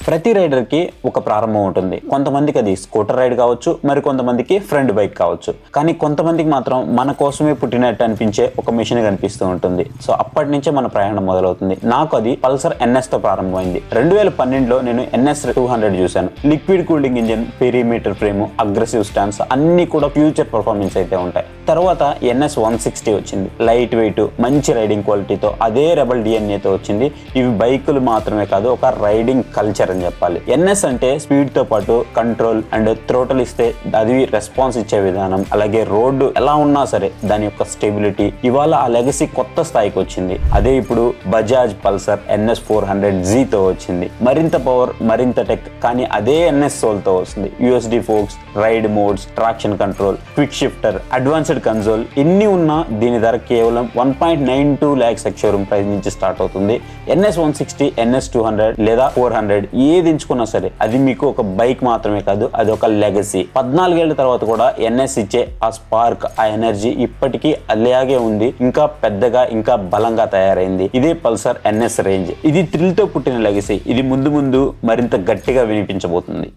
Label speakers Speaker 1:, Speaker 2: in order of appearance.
Speaker 1: ప్రతి రైడర్ కి ఒక ప్రారంభం ఉంటుంది. కొంతమందికి అది స్కూటర్ రైడ్ కావచ్చు, మరి కొంతమందికి ఫ్రంట్ బైక్ కావచ్చు. కానీ కొంతమందికి మాత్రం మన కోసమే పుట్టినట్టు అనిపించే ఒక మిషన్ కనిపిస్తూ ఉంటుంది. సో అప్పటి నుంచే మన ప్రయాణం మొదలవుతుంది. నాకు అది పల్సర్ NS తో ప్రారంభమైంది. 2012లో నేను NS 200 చూశాను. Liquid cooling engine, perimeter frame, aggressive stance అన్ని కూడా ఫ్యూచర్ పర్ఫార్మెన్స్ అయితే ఉంటాయి. తర్వాత NS 160 వచ్చింది. లైట్ వెయిట్, మంచి రైడింగ్ క్వాలిటీతో, అదే రెబల్ DNA తో వచ్చింది. ఇవి బైకులు మాత్రమే కాదు, ఒక రైడింగ్ కల్చర్ అని చెప్పాలి. NS అంటే స్పీడ్ తో పాటు కంట్రోల్ అండ్ థ్రోటల్ ఇస్తే అది రెస్పాన్స్ ఇచ్చే విధానం, అలాగే రోడ్డు ఎలా ఉన్నా సరే దాని యొక్క స్టెబిలిటీ. ఇవాళ ఆ లెగసీ కొత్త స్థాయికి వచ్చింది. అదే ఇప్పుడు బజాజ్ పల్సర్ NS 400Z తో వచ్చింది. మరింత పవర్, మరింత టెక్, కానీ అదే NS సోల్ తో వస్తుంది. USD forks, ride modes, traction control, quick shifter, advanced console, ఇన్ని ఉన్నా దీని ధర కేవలం 1.92 lakhs షోరూమ్ ప్రైస్ నుంచి స్టార్ట్ అవుతుంది. NS 160, NS 200 లేదా 400 ఏది ఎంచుకున్నా సరే అది మీకు ఒక బైక్ మాత్రమే కాదు, అది ఒక లెగసీ. 14 ఏళ్ల తర్వాత కూడా NS ఇచ్చే ఆ స్పార్క్, ఆ ఎనర్జీ ఇప్పటికీ అలాగే ఉంది. ఇంకా పెద్దగా, ఇంకా బలంగా తయారైంది. ఇదే పల్సర్ NS రేంజ్. ఇది థ్రిల్ తో పుట్టిన లెగసీ. ఇది ముందు ముందు మరింత గట్టిగా వినిపించబోతుంది.